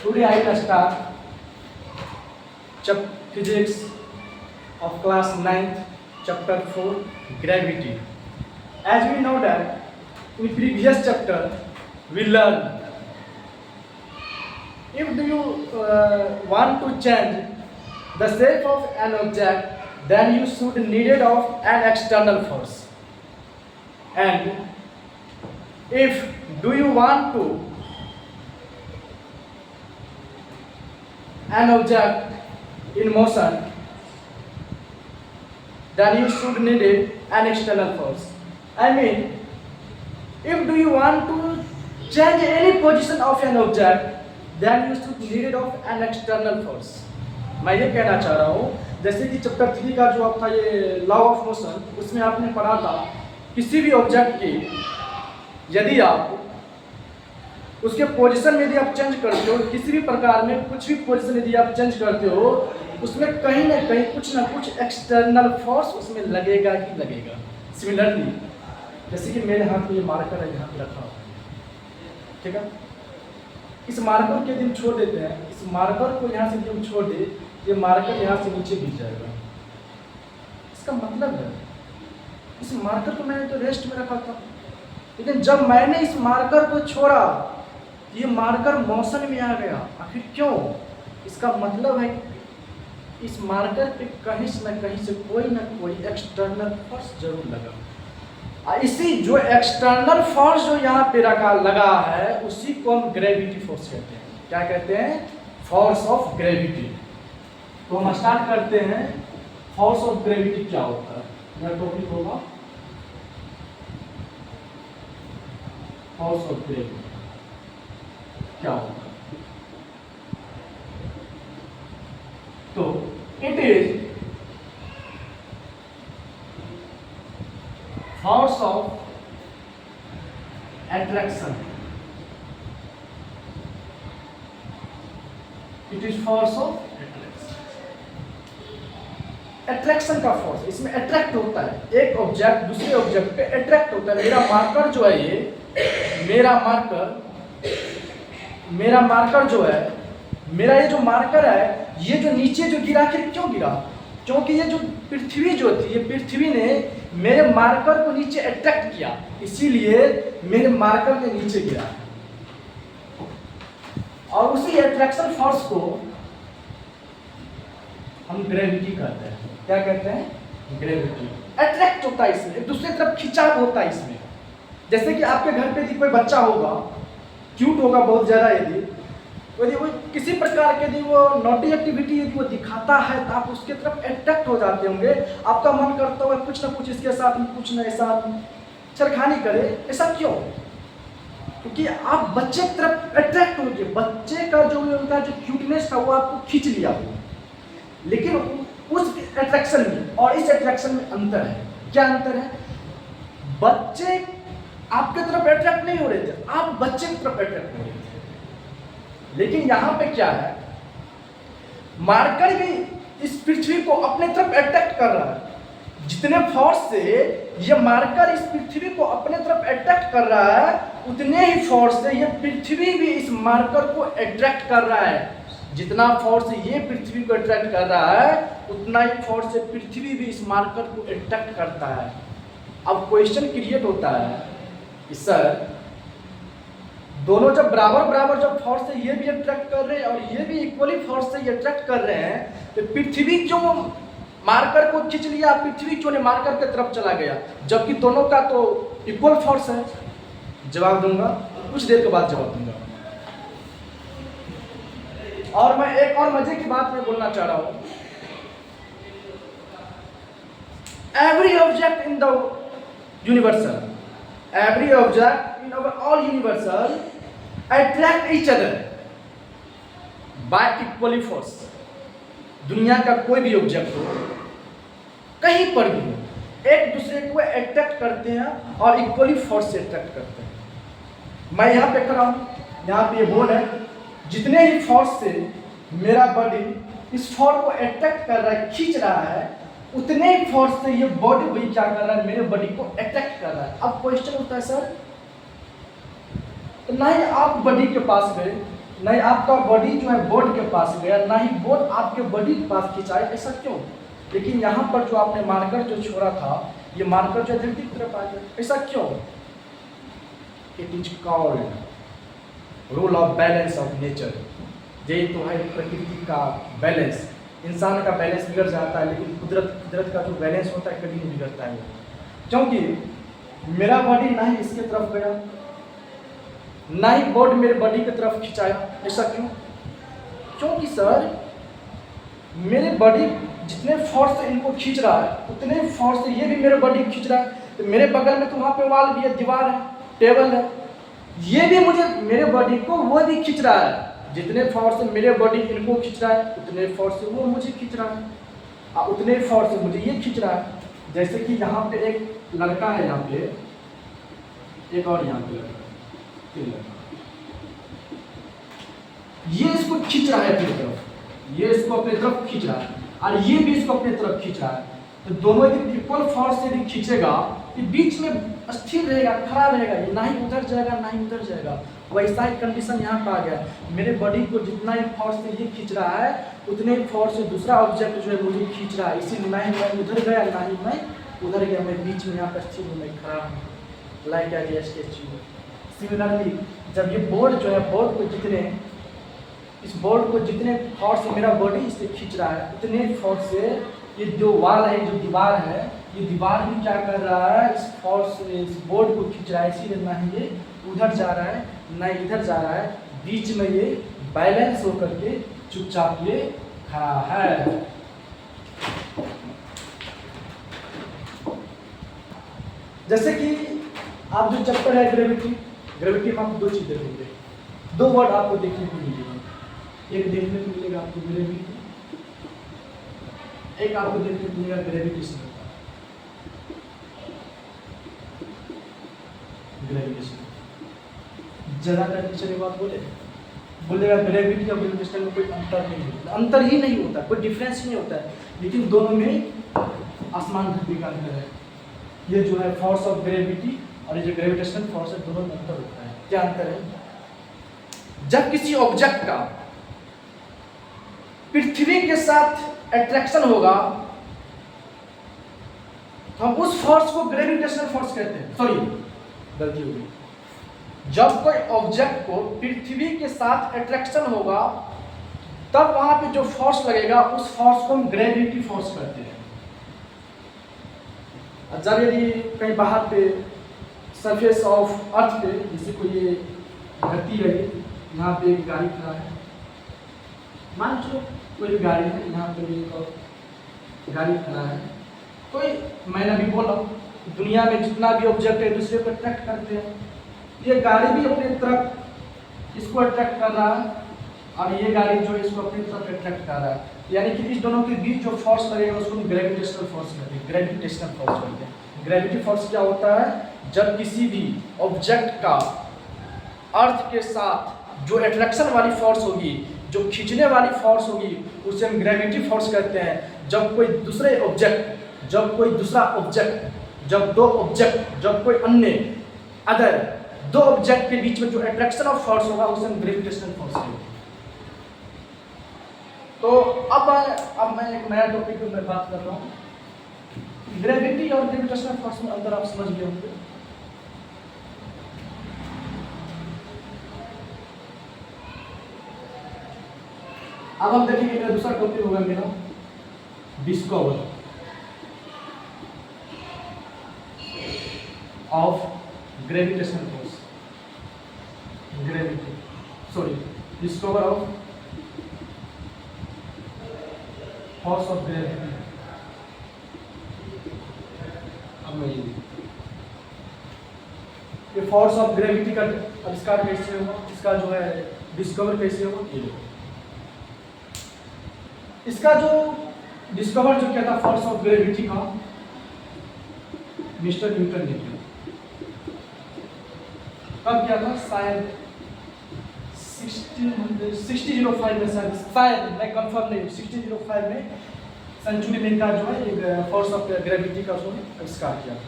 Today I will start physics of class 9th, chapter 4, gravity. As we know that in previous chapter we learned if you want to change the shape of an object, then you should needed of an external force. And if do you want to an object in motion, then you should need an external force. I mean, if do you want to change any position of an object, then you should need of an external force. मैं ये कहना चाह रहा हूँ, जैसे कि chapter 3 का जो आपका ये लॉ ऑफ मोशन, उसमें आपने पढ़ा था किसी भी ऑब्जेक्ट की यदि आप उसके पोजीशन में यदि आप चेंज करते हो, किसी भी प्रकार में कुछ भी पोजीशन यदि आप चेंज करते हो, उसमें कहीं ना कहीं कुछ ना कुछ एक्सटर्नल फोर्स उसमें लगेगा ही लगेगा। सिमिलरली जैसे कि मेरे हाथ में ये मार्कर है, यहाँ पे रखा हुआ है, ठीक है। इस मार्कर के यदि हम छोड़ देते हैं, इस मार्कर को यहाँ से यदि हम छोड़ दे, ये मार्कर यहाँ से नीचे गिर जाएगा। इसका मतलब है इस मार्कर को मैंने तो रेस्ट में रखा था, लेकिन जब मैंने इस मार्कर को छोड़ा, ये मार्कर मोशन में आ गया। आखिर क्यों? इसका मतलब है इस मार्कर पे कहीं न कहीं से कोई ना कोई एक्सटर्नल फोर्स जरूर लगा। इसी जो एक्सटर्नल फोर्स जो यहाँ पे लगा है, उसी को हम ग्रेविटी फोर्स कहते हैं। क्या कहते हैं? Force of gravity. तो हम स्टार्ट करते हैं, फोर्स ऑफ ग्रेविटी क्या होता है। मेरा टॉपिक होगा फोर्स ऑफ ग्रेविटी क्या होगा। तो it is force of attraction. It is force of attraction का फोर्स। इसमें अट्रैक्ट होता है, एक ऑब्जेक्ट दूसरे ऑब्जेक्ट पे अट्रैक्ट होता है। मेरा मार्कर जो है, ये मेरा मार्कर जो है, मेरा ये जो मार्कर है, ये जो नीचे जो गिरा, फिर क्यों गिरा? क्योंकि ये जो पृथ्वी जो थी, ये पृथ्वी ने मेरे मार्कर को नीचे अट्रैक्ट किया, इसीलिए मेरे मार्कर ने नीचे गिरा। और उसी अट्रैक्शन फोर्स को हम ग्रेविटी कहते हैं। क्या कहते हैं? ग्रेविटी। अट्रैक्ट होता है इसमें, एक दूसरे तरफ खिंचाव होता है इसमें। जैसे कि आपके घर पे यदि कोई बच्चा होगा, क्यूट होगा बहुत ज़्यादा, यदि वो किसी प्रकार के यदि वो नॉटी एक्टिविटी यदि वो दिखाता है, तो आप उसके तरफ अट्रैक्ट हो जाते होंगे। आपका मन करता होगा कुछ ना कुछ इसके साथ में कुछ ना ऐसा छेड़खानी करे। ऐसा क्यों? क्योंकि आप बच्चे की तरफ अट्रैक्ट हो गए। बच्चे का जो उनका जो क्यूटनेस था वो आपको खींच लिया हो। लेकिन उस अट्रैक्शन में और इस अट्रैक्शन में अंतर है। क्या अंतर है? बच्चे आपके तरफ अट्रैक्ट नहीं हो रहे थे, आप बच्चे की तरफ अट्रैक्ट हो रहे थे। लेकिन यहां पे क्या है, मार्कर भी इस पृथ्वी को अपने तरफ अट्रैक्ट कर रहा है। जितने फोर्स से ये मार्कर इस पृथ्वी को अपने तरफ अट्रैक्ट कर रहा है, उतने ही फोर्स से ये पृथ्वी भी इस मार्कर को अट्रैक्ट कर रहा है। जितना फोर्स ये पृथ्वी को अट्रैक्ट कर रहा है, उतना ही फोर्स से पृथ्वी भी इस मार्कर को अट्रैक्ट करता है। अब क्वेश्चन क्रिएट होता है कि सर, दोनों जब बराबर जब फोर्स से ये भी अट्रैक्ट कर रहे हैं और ये भी इक्वली फोर्स से ये अट्रैक्ट कर रहे हैं, तो पृथ्वी क्यों मार्कर को खींच लिया, पृथ्वी क्यों ने मार्कर की तरफ चला गया, जबकि दोनों का तो इक्वल फोर्स है? जवाब दूंगा, कुछ देर के बाद जवाब दूंगा। और मैं एक और मजे की बात मैं बोलना चाह रहा हूं। Every object in the universal, every object in our all universal attract each other by equally force। दुनिया का कोई भी ऑब्जेक्ट हो, कहीं पर भी हो, एक दूसरे को अट्रैक्ट करते हैं और इक्वली फोर्स से अट्रैक्ट करते हैं। मैं यहाँ पे खड़ा हूँ, यहाँ पे ये बोल है, जितने ही फोर्स से मेरा बॉडी इस फोर्स को अट्रैक्ट कर रहा है, खींच रहा है, उतने ही फोर्स से ये बॉडी भी क्या कर रहा है, मेरे बॉडी को अट्रैक्ट कर रहा है। अब क्वेश्चन होता है सर, तो ना ही आप बॉडी के पास गए, नहीं आपका बॉडी जो है बोर्ड के पास गया, ना ही बोर्ड आपके बॉडी के पास खिंचाए, ऐसा क्यों? लेकिन यहाँ पर जो आपने मार्कर जो छोड़ा था, ये मार्कर जो धरती की तरफ आ गया, ऐसा क्यों? It is called rule of balance of nature. यही तो है प्रकृति का बैलेंस। इंसान का बैलेंस बिगड़ जाता है, लेकिन कुदरत का जो बैलेंस होता है कभी नहीं बिगड़ता है। क्योंकि मेरा बॉडी ना ही इसके तरफ गया, ना ही बोर्ड मेरे बॉडी की तरफ खिंचाया, ऐसा क्यों? क्योंकि सर मेरे बॉडी जितने फोर्स से इनको खींच रहा है, उतने फोर्स से ये भी मेरे बॉडी खींच रहा है। तो मेरे बगल में तो वहाँ पे वॉल भी है, दीवार है, टेबल है, ये भी मुझे मेरे बॉडी को वो भी खींच रहा है। जितने फोर्स से मेरे बॉडी इनको खींच रहा है, उतने फोर्स से वो मुझे खींच रहा है, और उतने फोर्स से मुझे ये खींच रहा है। जैसे कि यहाँ पे एक लड़का है, यहाँ पे एक और यहाँ पे लड़का, ये इसको खींच रहा है अपनी तरफ, ये इसको अपनी तरफ खींच रहा है, और ये भी इसको अपनी तरफ खींच रहा है। तो दोनों यदि इक्वल फोर्स से भी खींचेगा, ये बीच में स्थिर रहेगा, खड़ा रहेगा, ये ना ही उधर जाएगा ना ही उधर जाएगा। वैसा ही कंडीशन यहाँ पर आ गया। मेरे बॉडी को जितना ही फोर्स से ये खींच रहा है, उतने ही फोर्स से दूसरा ऑब्जेक्ट जो है मुझे खींच रहा है। इसीलिए ना ही मैं उधर गया ना ही मैं उधर गया, मैं बीच में यहाँ पर स्थिर हूँ, मैं खड़ा हूँ, लाइक ए स्टैच्यू। सिमिलरली जब ये बोर्ड जो है, बोर्ड को जितने इस बोर्ड को जितने फोर्स से मेरा बॉडी इससे खींच रहा है, उतने फोर्स से ये जो वाल है, जो दीवार है, ये दीवार भी क्या कर रहा है, इस फोर्स से इस बोर्ड को खींच रहा है। इसीलिए ना ही ये उधर जा रहा है ना इधर जा रहा है, बीच में ये बैलेंस होकर के चुपचाप ये खड़ा है। जैसे कि आप जो चैप्टर है ग्रेविटी, ग्रेविटी में आप दो चीजें देखेंगे, दो वर्ड आपको देखने को मिलेगा। एक देखने को मिलेगा आपको ग्रेविटी, एक आपको देखने को मिलेगा ग्रेविटेशन। ग्रेविटेशन ज्यादातर टीचर ये बात बोलेगा ग्रेविटी और ग्रेविटेशन में कोई अंतर नहीं होता, अंतर ही नहीं होता, कोई डिफरेंस नहीं होता है, लेकिन दोनों में आसमान धरती का अंतर है। ये जो है फोर्स ऑफ ग्रेविटी और ये जो ग्रेविटेशनल फोर्स है, दोनों में अंतर होता है। क्या अंतर है? जब किसी ऑब्जेक्ट का पृथ्वी के साथ अट्रैक्शन होगा, तो हम उस फोर्स को ग्रेविटेशनल फोर्स कहते हैं। सॉरी, गलती हो गई। जब कोई ऑब्जेक्ट को पृथ्वी के साथ अट्रैक्शन होगा, तब वहां पे जो फोर्स लगेगा, उस फोर्स को हम ग्रेविटी फोर्स कहते हैं। जब यदि कहीं बाहर पे सरफेस ऑफ अर्थ पे, जैसे कोई ये धरती है, यहाँ पे एक गाड़ी खड़ा है, मान लो कोई भी गाड़ी है, यहाँ पे एक गाड़ी खड़ा है, कोई, मैंने अभी बोला दुनिया में जितना भी ऑब्जेक्ट है दूसरे को अट्रैक्ट करते हैं। ये गाड़ी भी अपनी तरफ इसको अट्रैक्ट कर रहा है, और ये गाड़ी जो है इसको अपनी तरफ अट्रैक्ट कर रहा है। यानी कि इस दोनों के बीच जो फोर्स लगेगा उसको ग्रेविटेशनल फोर्स कहते हैं। ग्रेविटेशनल फोर्स कहते हैं। ग्रेविटी फोर्स क्या होता है? जब किसी भी ऑब्जेक्ट का अर्थ के साथ जो अट्रैक्शन वाली फोर्स होगी, जो खींचने वाली फोर्स होगी, उसे हम ग्रेविटी फोर्स कहते हैं। जब कोई दूसरे ऑब्जेक्ट, जब कोई दूसरा ऑब्जेक्ट, जब दो ऑब्जेक्ट, जब कोई अन्य अदर दो ऑब्जेक्ट के बीच में जो अट्रैक्शन ऑफ फोर्स होगा, उसे हम ग्रेविटेशनल फोर्स कहते हैं। तो अब मैं एक नया टॉपिक पे मैं बात कर रहा हूँ। ग्रेविटी और ग्रेविटेशनल फोर्स में अंतर आप समझ गए होंगे। अब हम देखेंगे मेरा दूसरा टॉपिक होगा मेरा discover of gravitational force. Gravity sorry discover of force of gravity. अब मैं ये फोर्स ऑफ ग्रेविटी का आविष्कार कैसे हुआ, इसका जो है डिस्कवर कैसे हुआ, ये इसका जो डिस्कवर जो किया था फोर्स ऑफ ग्रेविटी का, मिस्टर न्यूटन ने किया। कब किया था? शायद 1605 में, शायद मैं कंफर्म नहीं, 1605 में सेंचुरी में का जो है एक फोर्स ऑफ ग्रेविटी का उसने आविष्कार किया था।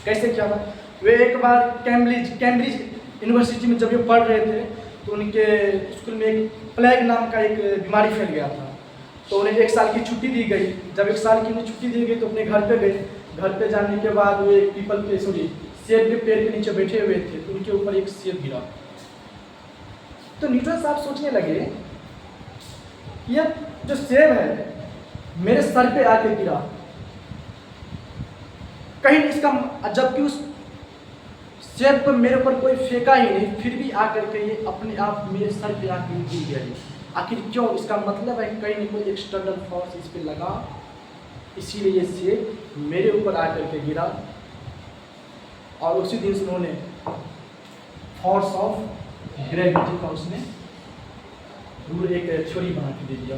कैसे किया था? वे एक बार कैम्ब्रिज यूनिवर्सिटी में जब ये पढ़ रहे थे, तो उनके स्कूल में एक प्लेग नाम का एक बीमारी फैल गया था। तो उन्हें 1 साल की छुट्टी दी गई। जब 1 साल की उन्हें छुट्टी दी गई तो अपने घर पे गए। घर पे जाने के बाद वो एक सेब के पेड़ के नीचे बैठे हुए थे, तो उनके ऊपर एक सेब गिरा। तो न्यूटन साहब सोचने लगे यह जो सेब है मेरे सर पे आके गिरा, कहीं इसका, जबकि उस सेब पर मेरे ऊपर कोई फेंका ही नहीं, फिर भी आकर के ये अपने आप मेरे सर पे आके गिर गया। आखिर क्यों? इसका मतलब है कहीं ना कोई एक्सटर्नल फोर्स इस पे लगा, इसीलिए ये सेब मेरे ऊपर आकर के गिरा। और उसी दिन से उन्होंने फोर्स ऑफ ग्रेविटी का उसने रूल एक थ्योरी बना के दे दिया।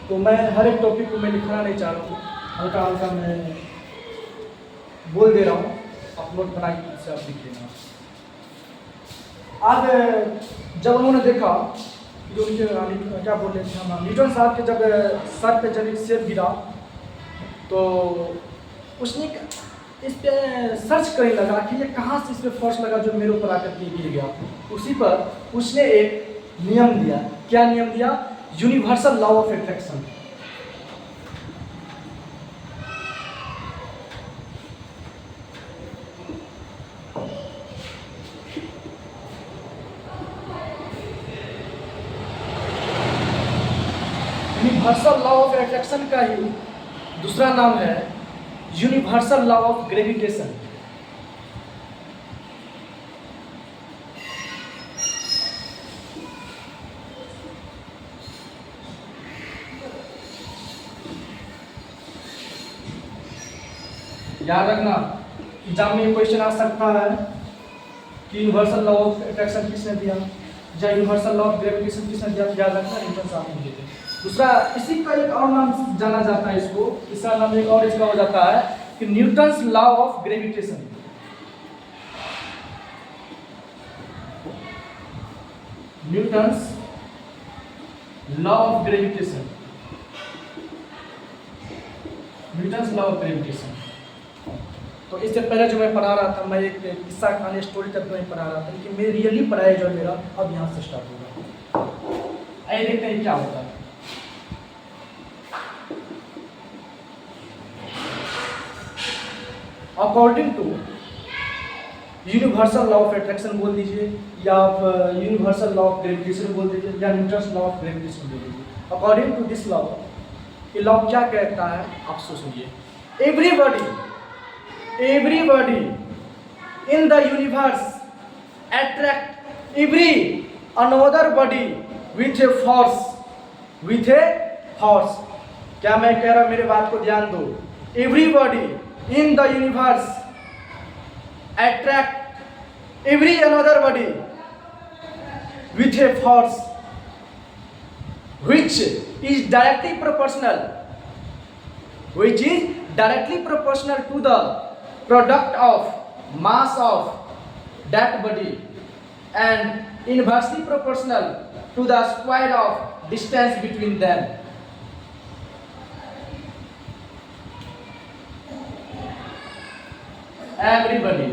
तो मैं हर एक टॉपिक को मैं लिखना नहीं चाह रहा हूँ, हल्का हल्का मैं बोल दे रहा हूँ, आप नोट बना के इससे आप लिख लेना। आज जब उन्होंने देखा जो उनके क्या बोल रहे थे हम, न्यूटन साहब के जब सर पे जब एक सेब गिरा तो उसने इस पे सर्च करने लगा कि ये कहाँ से इस पे फोर्स लगा जो मेरे ऊपर आकर के गिर गया। उसी पर उसने एक नियम दिया। क्या नियम दिया? Universal law of attraction. Universal law of attraction का ही दूसरा नाम है यूनिवर्सल लॉ ऑफ ग्रेविटेशन। याद रखना, एग्जाम में क्वेश्चन आ सकता है कि यूनिवर्सल लॉ ऑफ अट्रैक्शन किसने दिया या यूनिवर्सल लॉ ऑफ ग्रेविटेशन किसने दिया। याद रखना, न्यूटन साहब ने दिए थे। दूसरा, इसी का एक और नाम जाना जाता है, इसको इसका नाम एक और इसका हो जाता है कि Newton's law of gravitation. Newton's law of gravitation. Newton's law of gravitation. तो इससे पहले जो मैं पढ़ा रहा था, मैं एक किस्सा कहानी स्टोरी तक मैं पढ़ा रहा था, लेकिन मेरी रियली पढ़ाई जो मेरा अब यहाँ से स्टार्ट होगा। आइए देखते हैं क्या होता है। According to universal law of attraction बोल दीजिए, या आप यूनिवर्सल लॉ ऑफ ग्रेविटेशन बोल दीजिए, या न्यूटन्स लॉ ऑफ ग्रेविटेशन बोल दीजिए। अकॉर्डिंग टू दिस लॉ, ये लॉ क्या कहता है आप सोचिए। Everybody in the universe attract every another body with a force। क्या मैं कह रहा हूं, मेरे बात को ध्यान दो। Everybody in the universe attract every another body with a force which is directly proportional to the product of mass of that body and inversely proportional to the square of distance between them। Everybody